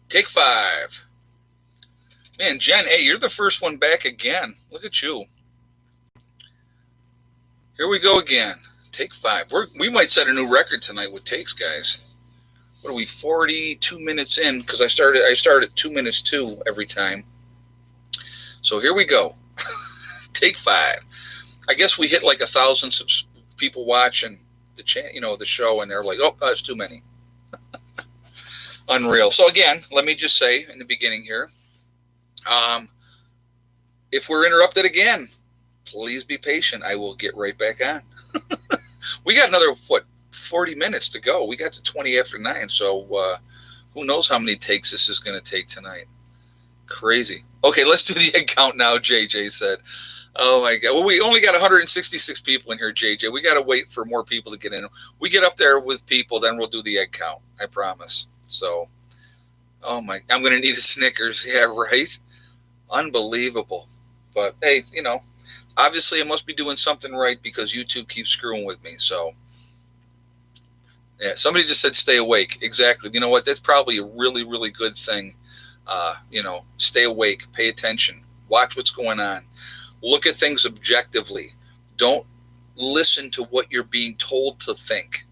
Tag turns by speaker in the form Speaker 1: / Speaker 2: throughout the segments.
Speaker 1: Take 5. Man, Jen, hey, you're the first one back again. Look at you. Here we go again. Take 5. We might set a new record tonight with takes, guys. What are we, 42 minutes in? Because I start at 2 minutes 2 every time. So here we go. Take 5. I guess we hit like 1,000 people watching the show, and they're like, oh, that's too many. Unreal. So again, let me just say in the beginning here, if we're interrupted again, please be patient. I will get right back on. We got another, 40 minutes to go. We got to 20 after 9, so who knows how many takes this is going to take tonight. Crazy. Okay, let's do the egg count now, JJ said. Oh, my God. Well, we only got 166 people in here, JJ. We got to wait for more people to get in. We get up there with people, then we'll do the egg count. I promise. So, I'm going to need a Snickers. Yeah, right? Unbelievable. But, hey, obviously I must be doing something right because YouTube keeps screwing with me. So, yeah, somebody just said stay awake. Exactly. You know what? That's probably a really, really good thing. Stay awake, pay attention, watch what's going on, look at things objectively. Don't listen to what you're being told to think.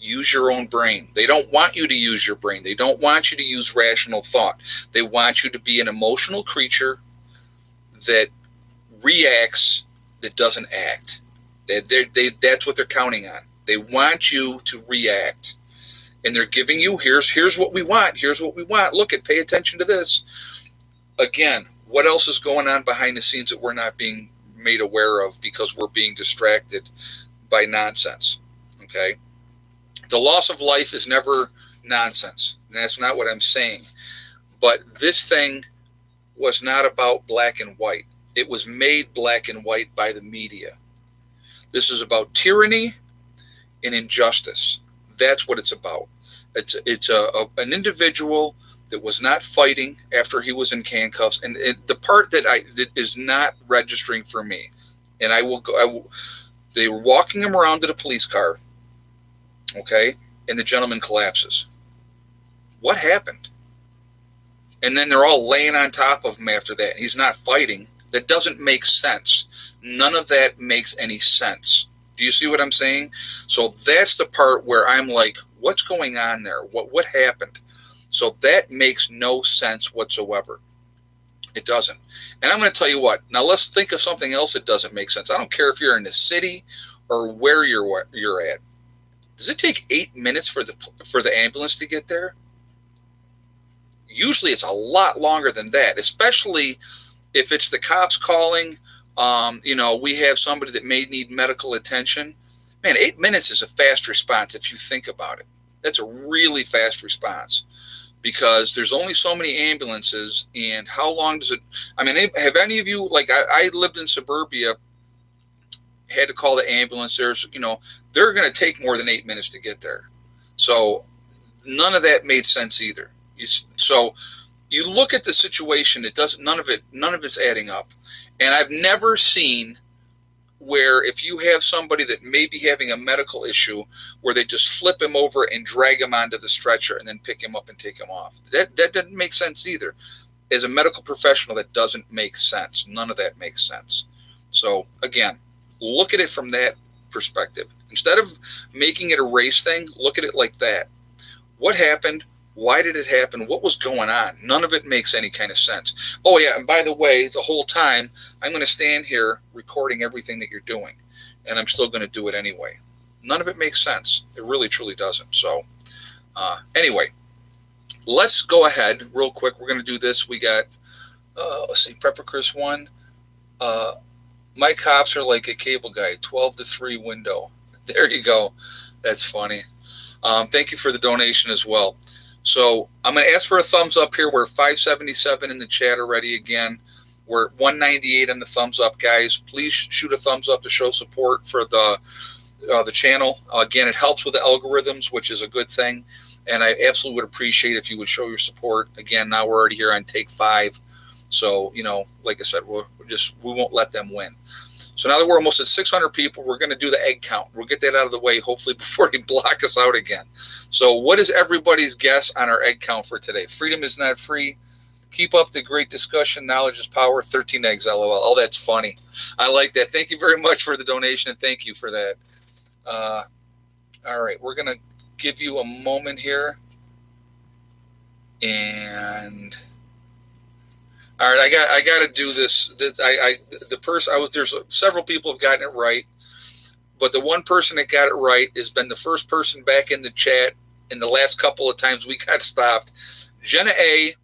Speaker 1: Use your own brain. They don't want you to use your brain. They don't want you to use rational thought. They want you to be an emotional creature that reacts, that doesn't act. That's what they're counting on. They want you to react. And they're giving you, here's what we want. Here's what we want. Look pay attention to this. Again, what else is going on behind the scenes that we're not being made aware of because we're being distracted by nonsense? Okay? The loss of life is never nonsense. And that's not what I'm saying. But this thing was not about black and white. It was made black and white by the media. This is about tyranny and injustice. That's what it's about. It's an individual that was not fighting after he was in handcuffs, and the part that is not registering for me, and they were walking him around to the police car, okay, and the gentleman collapses. What happened? And then they're all laying on top of him after that. He's not fighting. That doesn't make sense. None of that makes any sense. Do you see what I'm saying? So that's the part where I'm like, what's going on there? What happened? So that makes no sense whatsoever. It doesn't. And I'm going to tell you what. Now let's think of something else that doesn't make sense. I don't care if you're in the city or where you're at. Does it take 8 minutes for the ambulance to get there? Usually it's a lot longer than that, especially if it's the cops calling. We have somebody that may need medical attention. Man, 8 minutes is a fast response if you think about it. That's a really fast response because there's only so many ambulances, and how long does it? I mean, have any of you, like I lived in suburbia, had to call the ambulance. They're going to take more than 8 minutes to get there. So none of that made sense either. So you look at the situation, none of it's adding up. And I've never seen where if you have somebody that may be having a medical issue where they just flip him over and drag him onto the stretcher and then pick him up and take him off. That doesn't make sense either. As a medical professional, that doesn't make sense. None of that makes sense. So again, look at it from that perspective. Instead of making it a race thing, look at it like that. What happened? Why did it happen? What was going on? None of it makes any kind of sense. Oh, yeah, and by the way, the whole time, I'm going to stand here recording everything that you're doing, and I'm still going to do it anyway. None of it makes sense. It really, truly doesn't. So, anyway, let's go ahead real quick. We're going to do this. We got, let's see, Prepper Chris 1. My cops are like a cable guy, 12 to 3 window. There you go. That's funny. Thank you for the donation as well. So I'm going to ask for a thumbs up here. We're 577 in the chat already again. We're 198 on the thumbs up, guys. Please shoot a thumbs up to show support for the channel. Again, it helps with the algorithms, which is a good thing. And I absolutely would appreciate if you would show your support. Again, now we're already here on take 5. So, like I said, we won't let them win. So now that we're almost at 600 people, we're going to do the egg count. We'll get that out of the way, hopefully, before they block us out again. So what is everybody's guess on our egg count for today? Freedom is not free. Keep up the great discussion. Knowledge is power. 13 eggs, LOL. Oh, that's funny. I like that. Thank you very much for the donation, and thank you for that. All right, we're going to give you a moment here. And all right, I got to do this. There's several people have gotten it right, but the one person that got it right has been the first person back in the chat in the last couple of times we got stopped. Jen A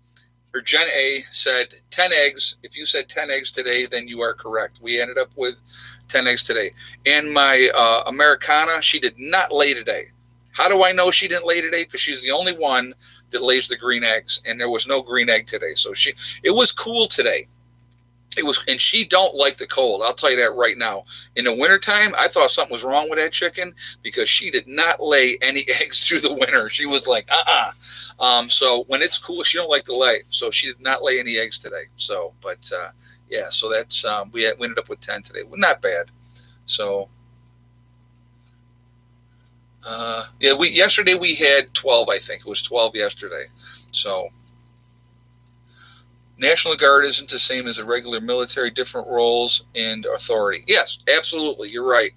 Speaker 1: said 10 eggs. If you said 10 eggs today, then you are correct. We ended up with 10 eggs today. And my Americana, she did not lay today. How do I know she didn't lay today? Because she's the only one that lays the green eggs, and there was no green egg today. So it was cool today. And she don't like the cold. I'll tell you that right now. In the wintertime, I thought something was wrong with that chicken because she did not lay any eggs through the winter. She was like, so when it's cool, she don't like to lay. So she did not lay any eggs today. So, but yeah, so that's, we ended up with 10 today. Well, not bad. So, yesterday we had 12, I think. It was 12 yesterday. So, National Guard isn't the same as a regular military, different roles and authority. Yes, absolutely. You're right.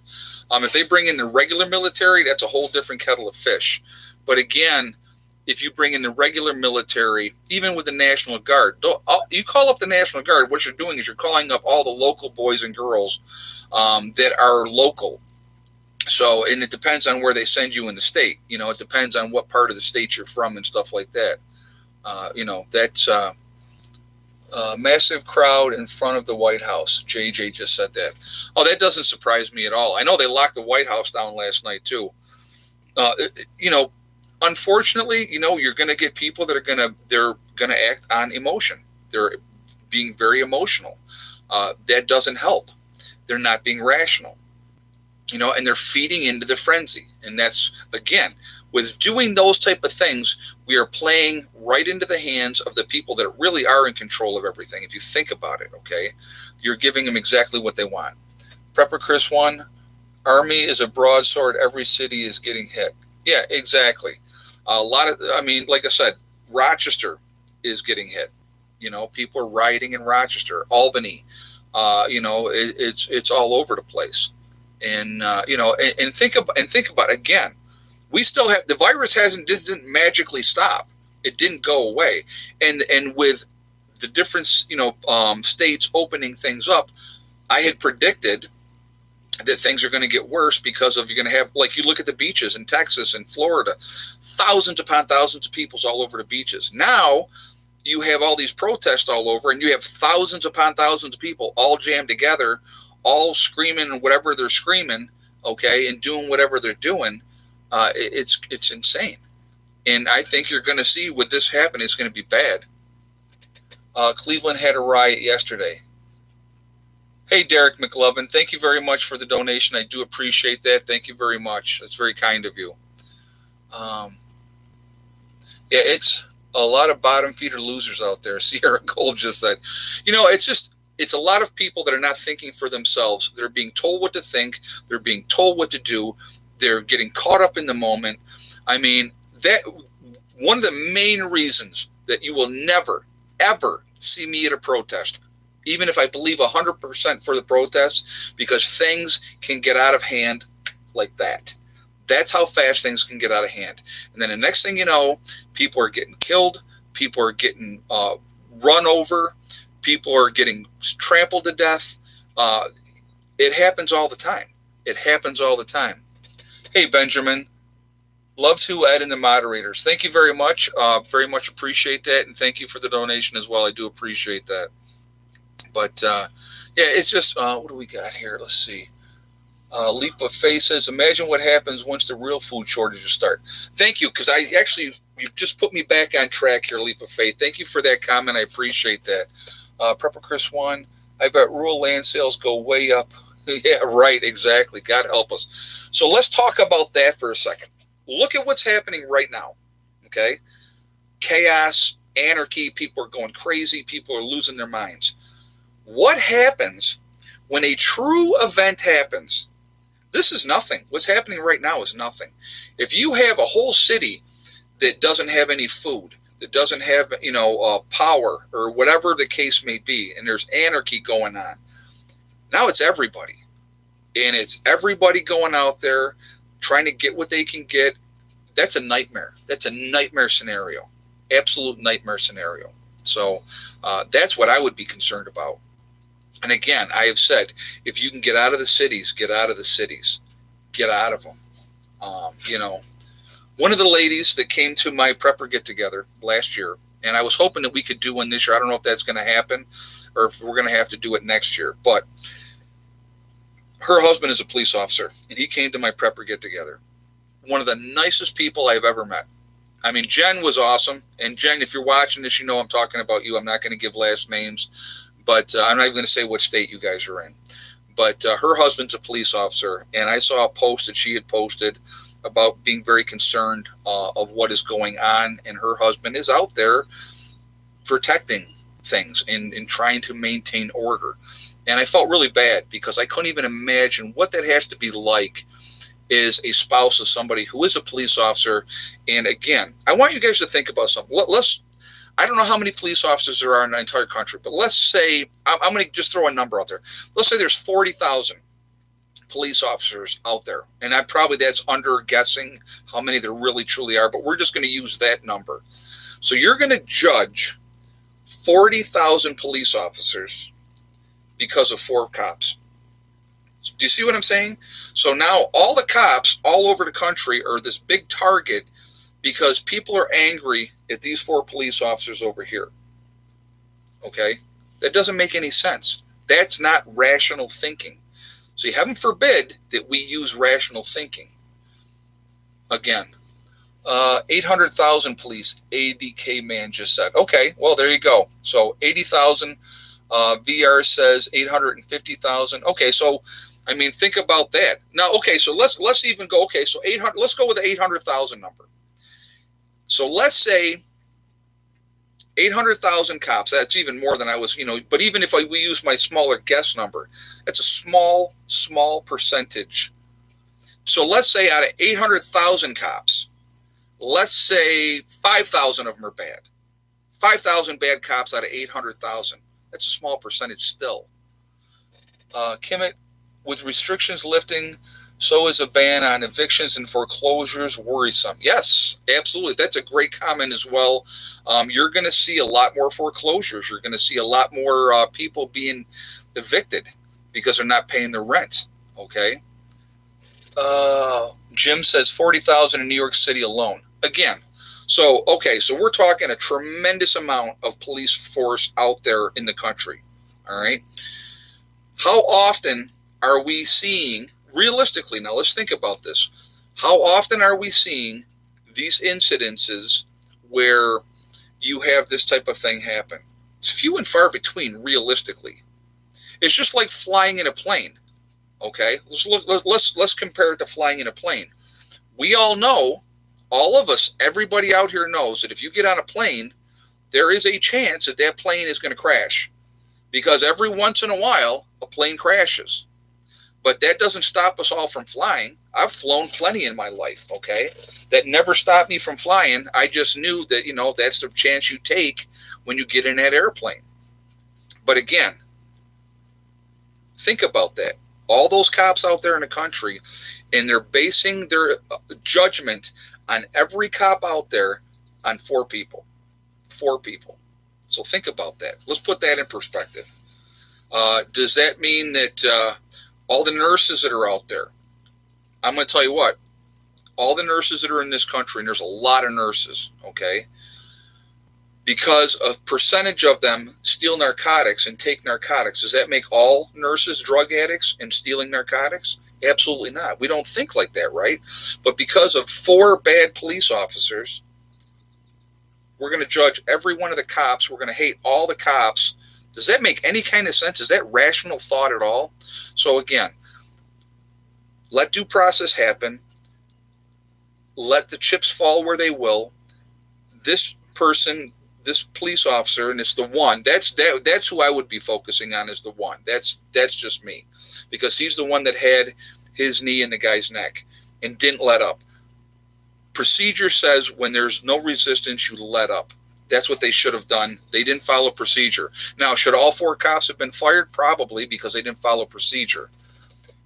Speaker 1: If they bring in the regular military, that's a whole different kettle of fish. But again, if you bring in the regular military, even with the National Guard, you call up the National Guard, what you're doing is you're calling up all the local boys and girls that are local. So, and it depends on where they send you in the state. You know, it depends on what part of the state you're from and stuff like that. That's massive crowd in front of the White House. JJ just said that. Oh, that doesn't surprise me at all. I know they locked the White House down last night too. Unfortunately, you're going to get people that they're going to act on emotion. They're being very emotional. That doesn't help. They're not being rational. And they're feeding into the frenzy. And that's, again, with doing those type of things, we are playing right into the hands of the people that really are in control of everything. If you think about it, okay, you're giving them exactly what they want. Prepper Chris 1, Army is a broadsword. Every city is getting hit. Yeah, exactly. Like I said, Rochester is getting hit. People are rioting in Rochester, Albany. It's all over the place. And think about again, we still have the virus didn't magically stop. It didn't go away. And with the different states opening things up, I had predicted that things are going to get worse because you're going to have, like, you look at the beaches in Texas and Florida, thousands upon thousands of people all over the beaches. Now you have all these protests all over, and you have thousands upon thousands of people all jammed together, all screaming whatever they're screaming, okay, and doing whatever they're doing. It's insane. And I think you're going to see with this happen, it's going to be bad. Cleveland had a riot yesterday. Hey, Derek McLovin, thank you very much for the donation. I do appreciate that. Thank you very much. That's very kind of you. It's a lot of bottom feeder losers out there. Sierra Gold just said, it's a lot of people that are not thinking for themselves. They're being told what to think. They're being told what to do. They're getting caught up in the moment. I mean, that one of the main reasons that you will never, ever see me at a protest, even if I believe 100% for the protest, because things can get out of hand like that. That's how fast things can get out of hand. And then the next thing you know, people are getting killed. People are getting run over. People are getting trampled to death. It happens all the time. It happens all the time. Hey, Benjamin. Love to Ed and the moderators. Thank you very much. Very much appreciate that. And thank you for the donation as well. I do appreciate that. But, it's just, what do we got here? Let's see. Leap of Faith says, imagine what happens once the real food shortages start. Thank you, because you just put me back on track here, Leap of Faith. Thank you for that comment. I appreciate that. Prepper Chris 1, I bet rural land sales go way up. Yeah, right, exactly. God help us. So let's talk about that for a second. Look at what's happening right now, okay? Chaos, anarchy, people are going crazy, people are losing their minds. What happens When a true event happens, this is nothing. What's happening right now is nothing. If you have a whole city that doesn't have any food, that doesn't have, power, or whatever the case may be, and there's anarchy going on, now it's everybody. And it's everybody going out there trying to get what they can get. That's a nightmare. That's a nightmare scenario. Absolute nightmare scenario. So that's what I would be concerned about. And again, I have said, if you can get out of the cities, get out of the cities. Get out of them. One of the ladies that came to my prepper get-together last year, and I was hoping that we could do one this year. I don't know if that's going to happen or if we're going to have to do it next year. But her husband is a police officer, and he came to my prepper get-together. One of the nicest people I've ever met. I mean, Jen was awesome. And Jen, if you're watching this, you know I'm talking about you. I'm not going to give last names, but I'm not even going to say what state you guys are in. But her husband's a police officer, and I saw a post that she had posted about being very concerned of what is going on, and her husband is out there protecting things and trying to maintain order. And I felt really bad because I couldn't even imagine what that has to be like as a spouse of somebody who is a police officer. And again, I want you guys to think about something. I don't know how many police officers there are in the entire country, but let's say, I'm going to just throw a number out there. Let's say there's 40,000 police officers out there. And that's under guessing how many there really truly are, but we're just going to use that number. So you're going to judge 40,000 police officers because of 4 cops. Do you see what I'm saying? So now all the cops all over the country are this big target because people are angry at these 4 police officers over here. Okay? That doesn't make any sense. That's not rational thinking. So heaven forbid that we use rational thinking. Again, 800,000 police, ADK man just said. Okay, well, there you go. So 80,000, VR says 850,000. Okay, so, I mean, think about that. Now, okay, so let's even go, okay, so 800, let's go with the 800,000 number. So let's say 800,000 cops, that's even more than I was, but even if we use my smaller guess number, that's a small percentage. So let's say out of 800,000 cops, let's say 5,000 of them are bad. 5,000 bad cops out of 800,000. That's a small percentage still. Kimmett, with restrictions lifting, so is a ban on evictions and foreclosures worrisome. Yes, absolutely. That's a great comment as well. You're going to see a lot more foreclosures. You're going to see a lot more people being evicted because they're not paying their rent. Okay. Jim says 40,000 in New York City alone. Again, so we're talking a tremendous amount of police force out there in the country. All right. How often are we seeing, realistically, now let's think about this. How often are we seeing these incidences where you have this type of thing happen? It's few and far between, realistically. It's just like flying in a plane. Okay, let's compare it to flying in a plane. We all know, all of us, everybody out here knows that if you get on a plane, there is a chance that that plane is going to crash, because every once in a while a plane crashes. But that doesn't stop us all from flying. I've flown plenty in my life, okay? That never stopped me from flying. I just knew that, that's the chance you take when you get in that airplane. But again, think about that. All those cops out there in the country, and they're basing their judgment on every cop out there on 4 people. 4 people. So think about that. Let's put that in perspective. Does that mean that all the nurses that are out there, I'm going to tell you what, all the nurses that are in this country, and there's a lot of nurses, okay, because a percentage of them steal narcotics and take narcotics, does that make all nurses drug addicts and stealing narcotics? Absolutely not. We don't think like that, right? But because of 4 bad police officers, we're going to judge every one of the cops. We're going to hate all the cops. Does that make any kind of sense? Is that rational thought at all? So again, let due process happen. Let the chips fall where they will. This person this police officer, and it's the one. That's who I would be focusing on, is the one. That's just me, because he's the one that had his knee in the guy's neck and didn't let up. Procedure says when there's no resistance, you let up. That's what they should have done. They didn't follow procedure. Now, should all 4 cops have been fired? Probably, because they didn't follow procedure.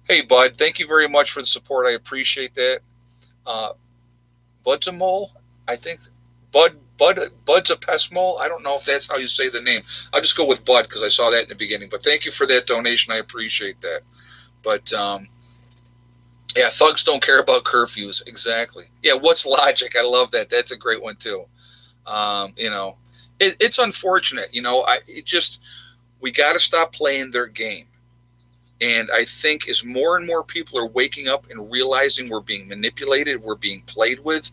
Speaker 1: Hey, Bud, thank you very much for the support. I appreciate that. Bud's a mole, I think. Bud's a pest mole. I don't know if that's how you say the name. I'll just go with Bud because I saw that in the beginning. But thank you for that donation. I appreciate that. But yeah, thugs don't care about curfews. Exactly. Yeah, what's logic? I love that. That's a great one too. It's unfortunate. We got to stop playing their game. And I think as more and more people are waking up and realizing we're being manipulated, we're being played with,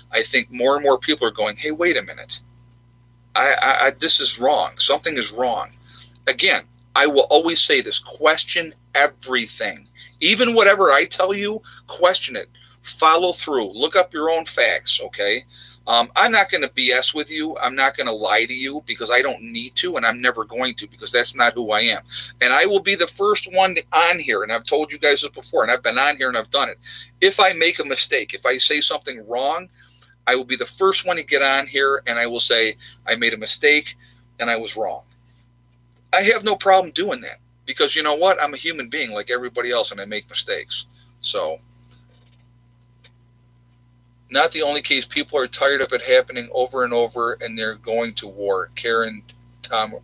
Speaker 1: I think more and more people are going, hey, wait a minute. This is wrong. Something is wrong. Again, I will always say this: question everything. Even whatever I tell you, question it. Follow through. Look up your own facts, okay? I'm not going to BS with you. I'm not going to lie to you because I don't need to, and I'm never going to, because that's not who I am. And I will be the first one on here, and I've told you guys this before, and I've been on here and I've done it. If I make a mistake, if I say something wrong, I will be the first one to get on here, and I will say I made a mistake and I was wrong. I have no problem doing that because you know what? I'm a human being like everybody else, and I make mistakes. So, not the only case. People are tired of it happening over and over, and they're going to war. Karen Tomaru,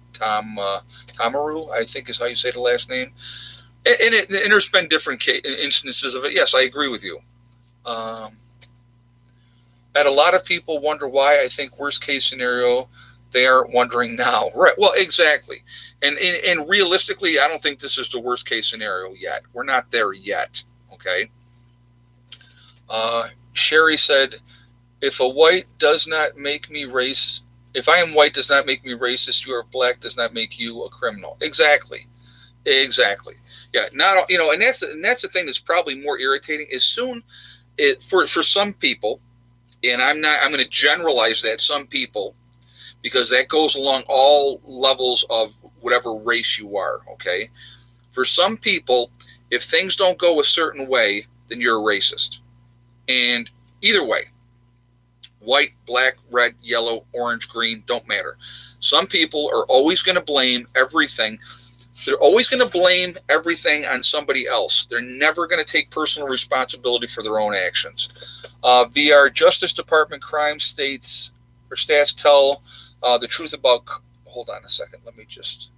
Speaker 1: I think is how you say the last name. And there's been different instances of it. Yes, I agree with you. And a lot of people wonder why. I think worst case scenario, they aren't wondering now. Right. Well, exactly. And realistically, I don't think this is the worst case scenario yet. We're not there yet. Okay. Sherry said, if a white does not make me racist, if I am white does not make me racist, you are black does not make you a criminal. Exactly. Yeah. And that's the thing that's probably more irritating is for some people, and I'm going to generalize that, some people, because that goes along all levels of whatever race you are. Okay. For some people, if things don't go a certain way, then you're a racist. And either way, white, black, red, yellow, orange, green, don't matter. Some people are always going to blame everything. They're always going to blame everything on somebody else. They're never going to take personal responsibility for their own actions. VR Justice Department crime stats tell the truth about. Hold on a second. Let me just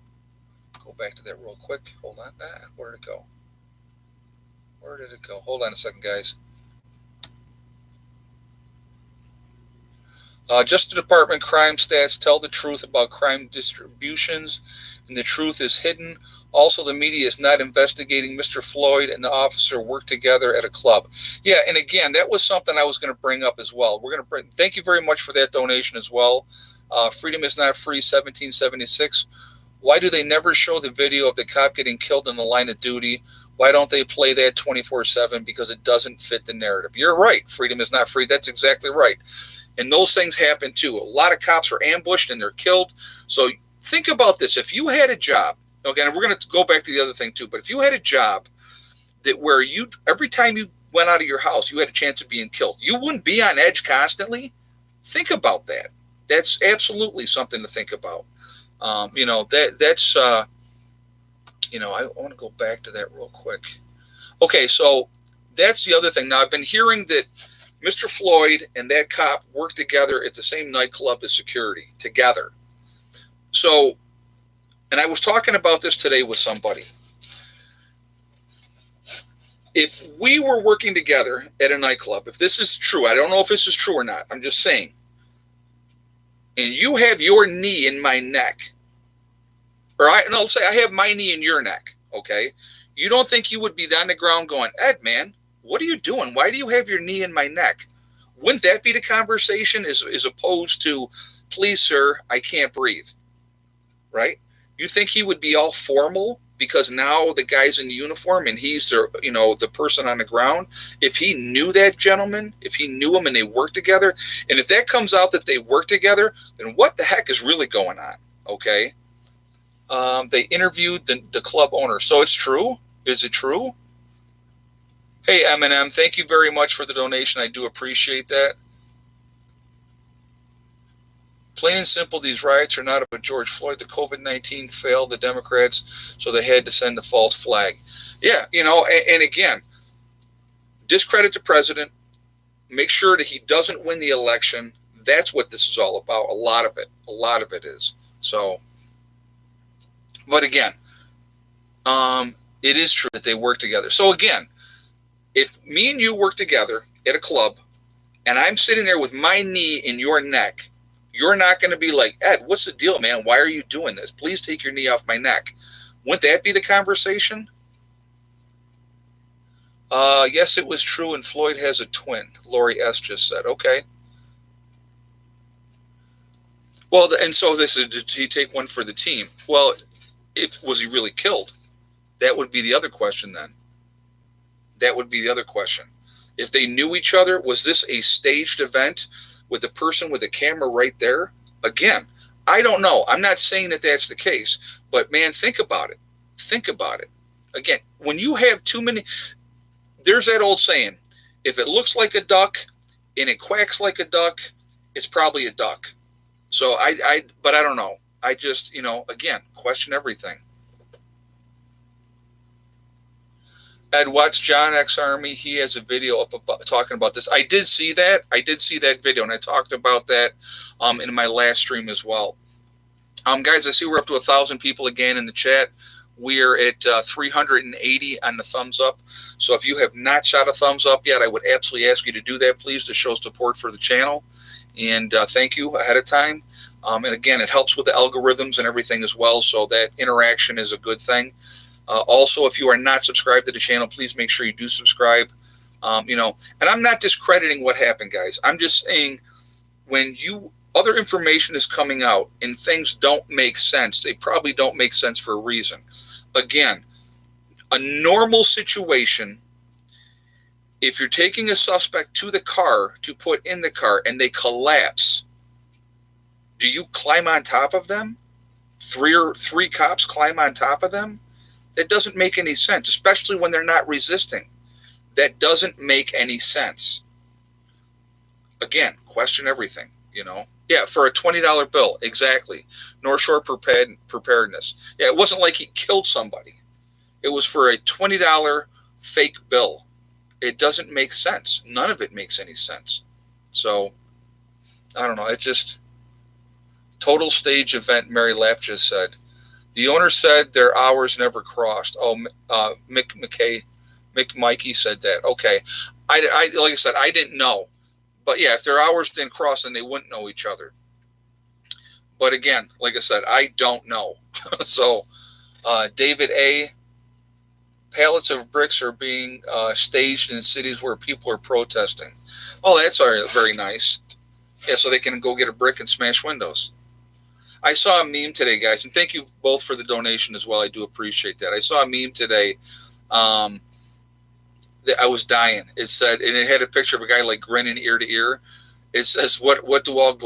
Speaker 1: go back to that real quick. Hold on. Where did it go? Hold on a second, guys. Justice Department crime stats tell the truth about crime distributions, and the truth is hidden. Also, the media is not investigating. Mr. Floyd and the officer worked together at a club. Yeah, and again, that was something I was going to bring up as well. Thank you very much for that donation as well. Freedom is not free, 1776. Why do they never show the video of the cop getting killed in the line of duty? Why don't they play that 24/7? Because it doesn't fit the narrative. You're right. Freedom is not free. That's exactly right. And those things happen too. A lot of cops are ambushed and they're killed. So think about this. If you had a job, okay, and we're going to go back to the other thing too, but if you had a job where every time you went out of your house, you had a chance of being killed, you wouldn't be on edge constantly. Think about that. That's absolutely something to think about. I want to go back to that real quick. Okay, so that's the other thing. Now, I've been hearing that Mr. Floyd and that cop worked together at the same nightclub as security together. So, and I was talking about this today with somebody. If we were working together at a nightclub, if this is true, I don't know if this is true or not, I'm just saying, and you have your knee in my neck, let's say I have my knee in your neck, okay? You don't think you would be on the ground going, Ed, man, what are you doing? Why do you have your knee in my neck? Wouldn't that be the conversation as opposed to, please, sir, I can't breathe, right? You think he would be all formal because now the guy's in uniform and he's the person on the ground. If he knew that gentleman, if he knew him and they worked together, and if that comes out that they work together, then what the heck is really going on? Okay. They interviewed the club owner. So it's true? Is it true? Hey, Eminem, thank you very much for the donation. I do appreciate that. Plain and simple, these riots are not about George Floyd. The COVID-19 failed the Democrats, so they had to send the false flag. Yeah, and again, discredit the president. Make sure that he doesn't win the election. That's what this is all about. A lot of it is. So, but again, it is true that they work together. So again, if me and you work together at a club and I'm sitting there with my knee in your neck, you're not going to be like, Ed, what's the deal, man? Why are you doing this? Please take your knee off my neck. Wouldn't that be the conversation? Yes, it was true, and Floyd has a twin. Lori S. just said, okay. Well, and so they said, did he take one for the team? Well, was he really killed? That would be the other question then. That would be the other question. If they knew each other, was this a staged event with the person with the camera right there? Again, I don't know. I'm not saying that that's the case, but man, think about it. Think about it. Again, when you have too many, there's that old saying, if it looks like a duck and it quacks like a duck, it's probably a duck. So but I don't know. I just, again, question everything. Ed, watch John X Army. He has a video up talking about this. I did see that. Video, and I talked about that in my last stream as well. Guys, I see we're up to 1,000 people again in the chat. We're at 380 on the thumbs up. So if you have not shot a thumbs up yet, I would absolutely ask you to do that, please, to show support for the channel. And thank you ahead of time. And again, it helps with the algorithms and everything as well. So that interaction is a good thing. Also, if you are not subscribed to the channel, please make sure you do subscribe. And I'm not discrediting what happened, guys. I'm just saying when other information is coming out and things don't make sense, they probably don't make sense for a reason. Again, a normal situation, if you're taking a suspect to the car to put in the car and they collapse, do you climb on top of them? Three cops climb on top of them? That doesn't make any sense, especially when they're not resisting. That doesn't make any sense. Again, question everything, Yeah, for a $20 bill, exactly. North Shore preparedness. Yeah, it wasn't like he killed somebody. It was for a $20 fake bill. It doesn't make sense. None of it makes any sense. So, I don't know. It just, total stage event, Mary Lapp just said. The owner said their hours never crossed. Oh, Mick Mikey said that. Okay. I like I said, I didn't know. But yeah, if their hours didn't cross, then they wouldn't know each other. But again, like I said, I don't know. So, David A., pallets of bricks are being staged in cities where people are protesting. Oh, that's very nice. Yeah, so they can go get a brick and smash windows. I saw a meme today, guys, and thank you both for the donation as well. I do appreciate that. I saw a meme today that I was dying. It said, and it had a picture of a guy like grinning ear to ear. It says, "What do all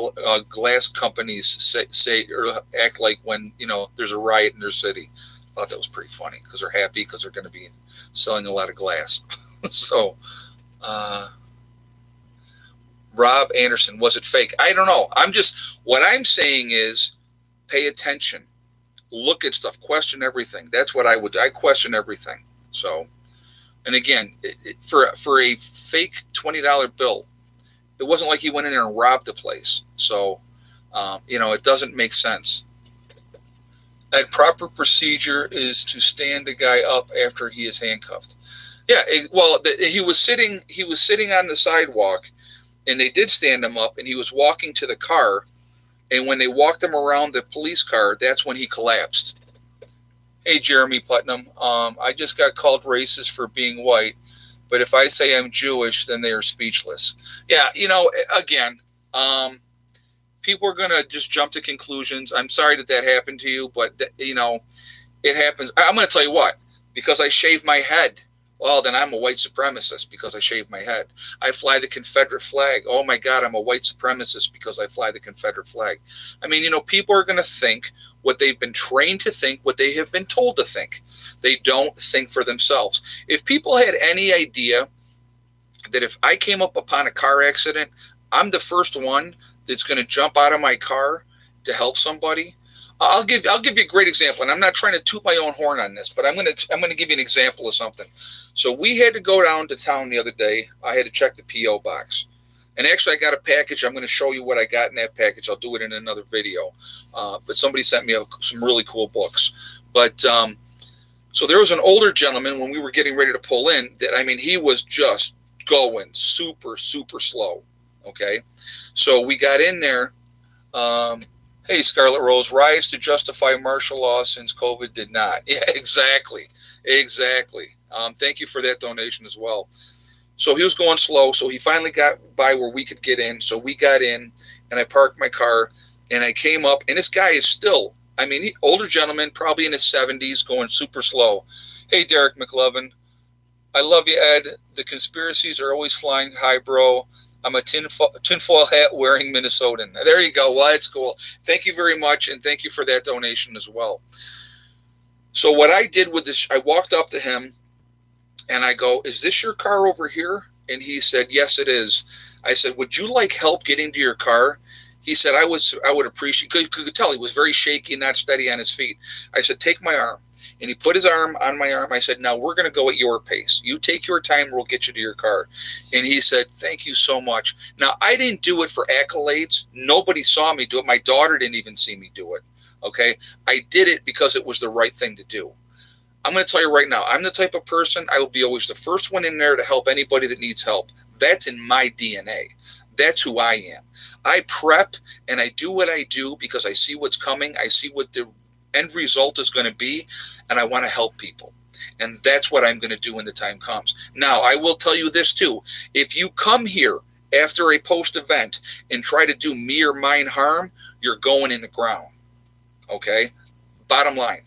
Speaker 1: glass companies say or act like when there's a riot in their city?" I thought that was pretty funny because they're happy because they're going to be selling a lot of glass. So, Rob Anderson, was it fake? I don't know. What I'm saying is, pay attention, look at stuff, question everything. That's what I would do. I question everything. So, and again, for a fake $20 bill, it wasn't like he went in there and robbed the place. So, it doesn't make sense. A proper procedure is to stand the guy up after he is handcuffed. Yeah, he was sitting on the sidewalk, and they did stand him up, and he was walking to the car. And when they walked him around the police car, that's when he collapsed. Hey, Jeremy Putnam, I just got called racist for being white, but if I say I'm Jewish, then they are speechless. Yeah, again, people are going to just jump to conclusions. I'm sorry that happened to you, but, It happens. I'm going to tell you what, because I shave my head. Well, then I'm a white supremacist because I shave my head. I fly the Confederate flag. Oh my God, I'm a white supremacist because I fly the Confederate flag. I mean, people are going to think what they've been trained to think, what they have been told to think. They don't think for themselves. If people had any idea that if I came up upon a car accident, I'm the first one that's going to jump out of my car to help somebody. I'll give you a great example, and I'm not trying to toot my own horn on this, but I'm going to give you an example of something. So we had to go down to town the other day. I had to check the P.O. box. And actually, I got a package. I'm going to show you what I got in that package. I'll do it in another video. But somebody sent me some really cool books. But so there was an older gentleman when we were getting ready to pull in that, I mean, he was just going super, super slow. Okay. So we got in there. Hey, Scarlet Rose, riots to justify martial law since COVID did not. Yeah, exactly. Thank you for that donation as well. So he was going slow. So he finally got by where we could get in. So we got in, and I parked my car, and I came up, and this guy is still, I mean, older gentleman, probably in his 70s, going super slow. Hey, Derek McLovin, I love you, Ed. The conspiracies are always flying high, bro. I'm a tinfoil hat wearing Minnesotan. There you go. Well, that's cool. Thank you very much, and thank you for that donation as well. So what I did with this, I walked up to him, and I go, "Is this your car over here?" And he said, "Yes, it is." I said, "Would you like help getting to your car?" He said, I would appreciate. Could tell he was very shaky, not steady on his feet. I said, "Take my arm." And he put his arm on my arm. I said, "Now we're going to go at your pace. You take your time. We'll get you to your car." And he said, "Thank you so much." Now, I didn't do it for accolades. Nobody saw me do it. My daughter didn't even see me do it. Okay. I did it because it was the right thing to do. I'm going to tell you right now, I'm the type of person, I will be always the first one in there to help anybody that needs help. That's in my DNA. That's who I am. I prep and I do what I do because I see what's coming. I see what the end result is going to be, and I want to help people. And that's what I'm going to do when the time comes. Now, I will tell you this too. If you come here after a post-event and try to do me or mine harm, you're going in the ground. Okay? Bottom line.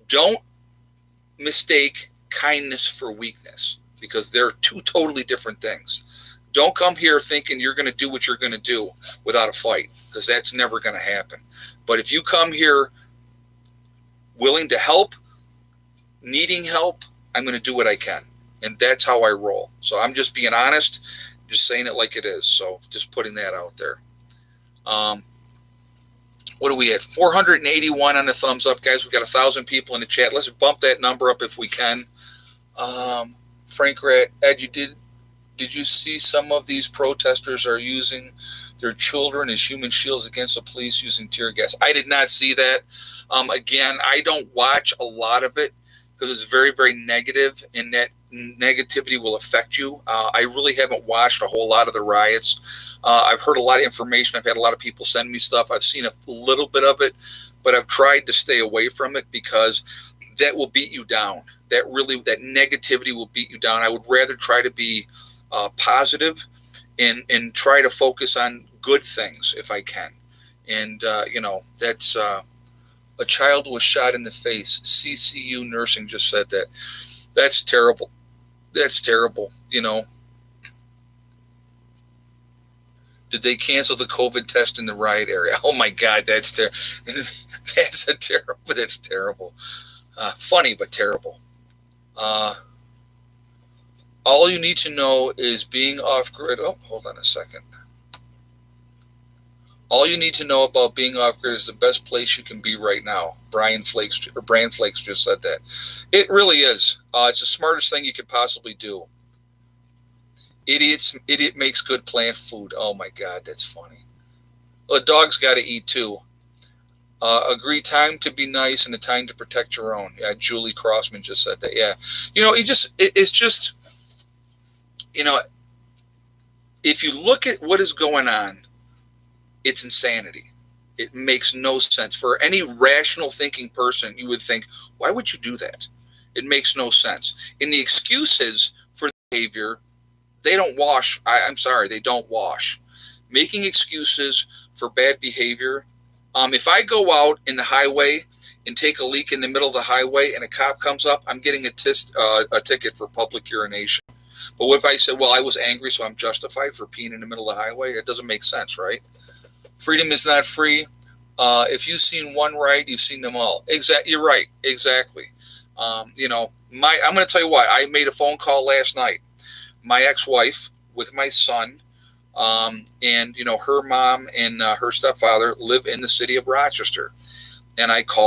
Speaker 1: Don't mistake kindness for weakness because they're two totally different things. Don't come here thinking you're going to do what you're going to do without a fight because that's never going to happen. But if you come here willing to help, needing help, I'm going to do what I can. And that's how I roll. So I'm just being honest, just saying it like it is. So just putting that out there. What are we at? 481 on the thumbs up, guys. We got 1,000 people in the chat. Let's bump that number up if we can. Frank Rat, Ed, did you see some of these protesters are using their children as human shields against the police using tear gas? I did not see that. Again, I don't watch a lot of it because it's very, very negative, and that negativity will affect you. I really haven't watched a whole lot of the riots. I've heard a lot of information. I've had a lot of people send me stuff. I've seen a little bit of it, but I've tried to stay away from it because that will beat you down. That negativity will beat you down. I would rather try to be positive and try to focus on good things if I can. And, that's a child was shot in the face. CCU nursing just said that. That's terrible. That's terrible. Did they cancel the COVID test in the riot area? Oh my God, that's terrible. That's terrible. Funny, but terrible. All you need to know is being off grid. Oh, hold on a second. All you need to know about being off grid is the best place you can be right now. Brian Flakes just said that. It really is. It's the smartest thing you could possibly do. Idiot makes good plant food. Oh my God, that's funny. Well, a dog's got to eat too. Agree, time to be nice and a time to protect your own. Yeah, Julie Crossman just said that. Yeah, it's just, if you look at what is going on, it's insanity. It makes no sense. For any rational thinking person, you would think, why would you do that? It makes no sense. And the excuses for behavior, they don't wash. I'm sorry, they don't wash. Making excuses for bad behavior, If I go out in the highway and take a leak in the middle of the highway and a cop comes up, I'm getting a ticket for public urination. But what if I said, well, I was angry, so I'm justified for peeing in the middle of the highway? It doesn't make sense, right? Freedom is not free. If you've seen one right, you've seen them all. You're right. Exactly. I'm going to tell you what. I made a phone call last night. My ex-wife with my son, and her mom and her stepfather live in the city of Rochester, and I called